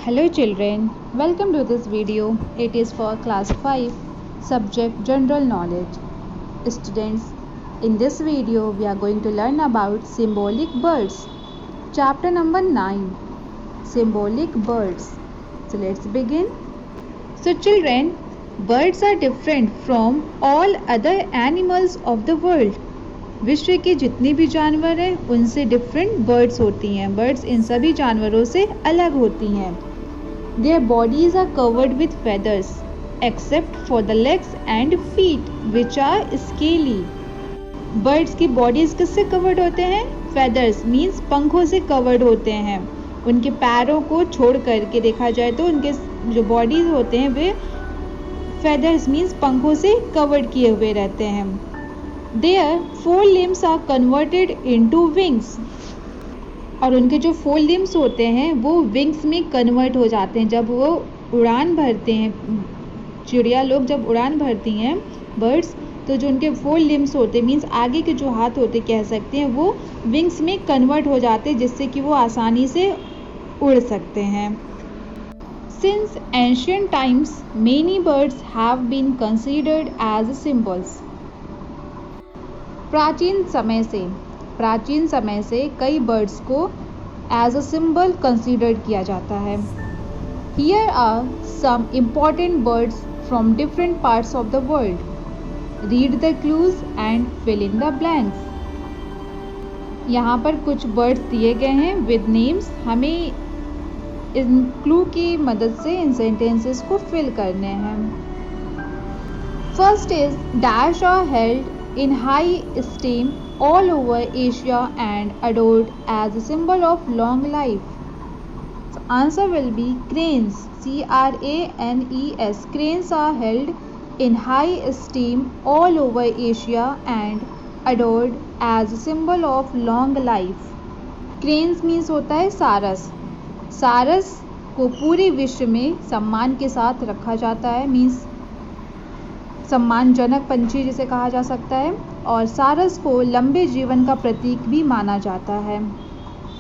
Hello children, welcome to this video. It is for class 5, subject general knowledge. Students, in this video we are going to learn about symbolic birds. Chapter number 9, symbolic birds. So let's begin. So children, birds are different from all other animals of the world. विश्व के जितने भी जानवर हैं उनसे different birds होती हैं. Birds इन सभी जानवरों से अलग होती हैं. Their bodies are covered with feathers, except for the legs and feet, which are scaly. Birds की bodies किससे covered होते हैं? Feathers means पंखों से covered होते हैं. उनके पैरों को छोड़ करके देखा जाए तो उनके जो bodies होते हैं वे feathers means पंखों से covered किए हुए रहते हैं. Their four limbs are converted into wings. और उनके जो फोर लिम्स होते हैं वो विंग्स में कन्वर्ट हो जाते हैं जब वो उड़ान भरते हैं. चिड़िया लोग जब उड़ान भरती हैं बर्ड्स, तो जो उनके फोर लिम्स होते हैं मीन्स आगे के जो हाथ होते कह सकते हैं वो विंग्स में कन्वर्ट हो जाते हैं जिससे कि वो आसानी से उड़ सकते हैं. Since ancient times many birds have been considered as symbols. प्राचीन समय से कई बर्ड्स को एज अ सिंबल कंसीडर किया जाता है. Here are some important birds from different parts of the world. Read the clues and fill in the blanks. यहाँ पर कुछ बर्ड्स दिए गए हैं विद नेम्स. हमें इन क्लू की मदद से इन सेंटेंसेस को फिल करने हैं. First is dash are held in high esteem all over Asia and adored as a symbol of long life. So answer will be cranes. C-R-A-N-E-S. Cranes are held in high esteem all over Asia and adored as a symbol of long life. Cranes means होता है सारस. सारस को पूरे विश्व में सम्मान के साथ रखा जाता है. मीन्स सम्मानजनक पंछी जिसे कहा जा सकता है. और सारस को लंबे जीवन का प्रतीक भी माना जाता है.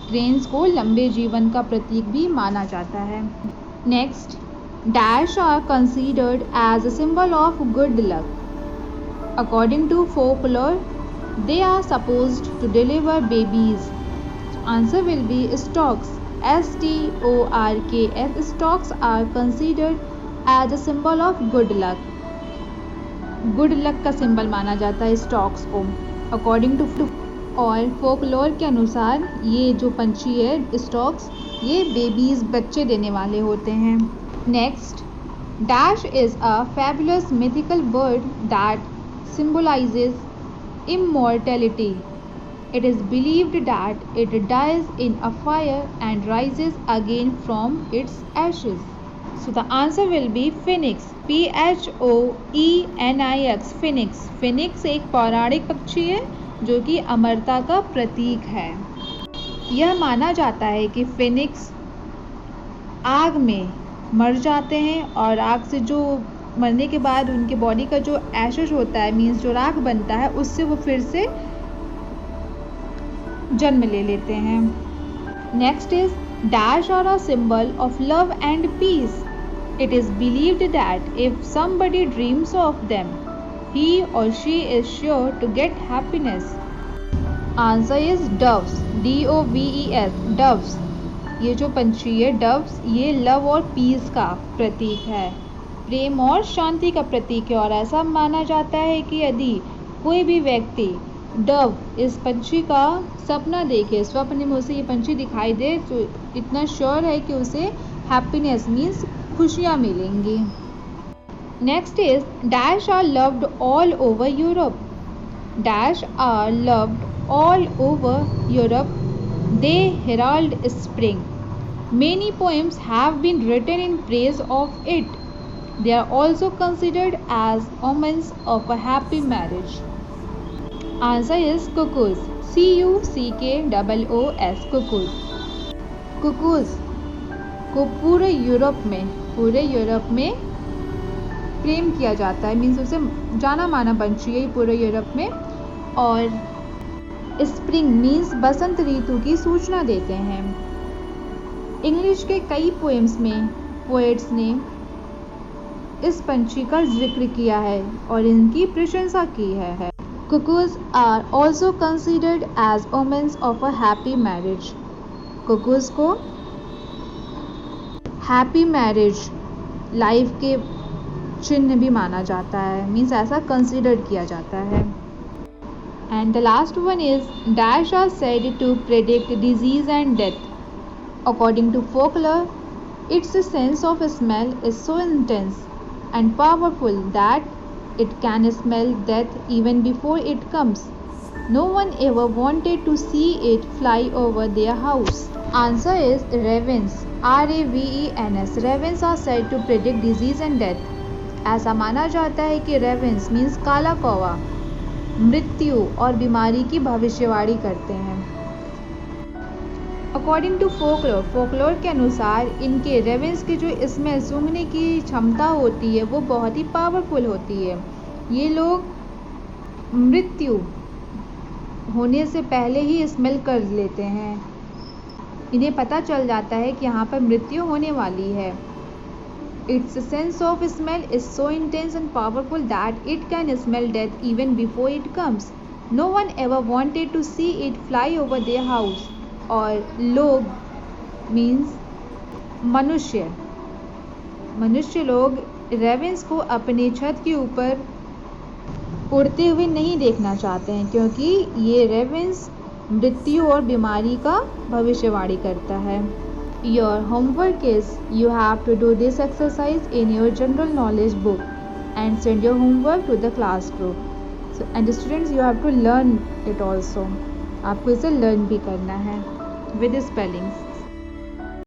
क्रेन्स को लंबे जीवन का प्रतीक भी माना जाता है. Next, dash are considered as a symbol of good luck. According to folklore they are supposed to deliver babies. Answer will be storks. STORKS. Storks are considered as a symbol of good luck. Good luck का symbol माना जाता है stocks को according to. और folklore के अनुसार ये जो पंछी है स्टॉक्स ये बेबीज बच्चे देने वाले होते हैं. Next, dash is a fabulous mythical bird that symbolises immortality. It is believed that it dies in a fire and rises again from its ashes. So the answer will be phoenix. PHOENIX. phoenix. phoenix एक पौराणिक पक्षी है जो कि अमरता का प्रतीक है. यह माना जाता है कि फिनिक्स आग में मर जाते हैं और आग से जो मरने के बाद उनके बॉडी का जो एशेज होता है मीन्स जो राख बनता है उससे वो फिर से जन्म ले लेते हैं. Next is dash are a symbol of love and peace. It is believed that if somebody dreams of them, he or she is sure to get happiness. Answer is doves. DOVES. Doves. ये जो पंछी है doves ये love और piece का प्रतीक है, प्रेम और शांति का प्रतीक है. और ऐसा माना जाता है कि यदि कोई भी व्यक्ति डव इस पंछी का सपना देखे, स्वप्न में उसे ये पंछी दिखाई दे तो इतना श्योर है कि उसे हैप्पीनेस मीन्स खुशियाँ मिलेंगी. Next is dash are loved all over Europe. Dash are loved all over Europe. They herald spring. Many poems have been written in praise of it. They are also considered as omens of a happy marriage. Answer is cuckoos. CUCKOOS. Cuckoos. Cuckoos को पूरे Europe में प्रेम किया जाता है. Means उसे जाना माना पंछी है पूरे यूरोप में. और स्प्रिंग मीन्स बसंत ऋतु की सूचना देते हैं. इंग्लिश के कई पोएम्स में पोएट्स ने इस पंछी का जिक्र किया है और इनकी प्रशंसा की है। Cuckoos are also considered as omens of a happy marriage. Cuckoos को हैप्पी मैरिज लाइफ के चिन्ह भी माना जाता है, मीन्स ऐसा कंसिडर किया जाता है। And the last one is dash are said to predict disease and death. According to folklore, its sense of smell is so intense and powerful that it can smell death even before it comes. No one ever wanted to see it fly over their house. Answer is ravens. R-A-V-E-N-S. Ravens are said to predict disease and death. ऐसा माना जाता है कि ravens means काला कौवा मृत्यु और बीमारी की भविष्यवाणी करते हैं। अकॉर्डिंग टू फोकलोर, फोकलोर के अनुसार इनके रेवेंस की जो स्मेल सूंघने की क्षमता होती है वो बहुत ही पावरफुल होती है। ये लोग मृत्यु होने से पहले ही स्मेल कर लेते हैं, इन्हें पता चल जाता है कि यहाँ पर मृत्यु होने वाली है। Its sense of smell is so intense and powerful that it can smell death even before it comes. No one ever wanted to see it fly over their house. और लोग मीन्स मनुष्य लोग रेवेंस को अपने छत के ऊपर उड़ते हुए नहीं देखना चाहते हैं, क्योंकि ये रेवेंस मृत्यु और बीमारी का भविष्यवाणी करता है। Your homework is you have to do this exercise in your general knowledge book and send your homework to the class group. And students, you have to learn it also. आपको इसे learn भी करना है with spellings.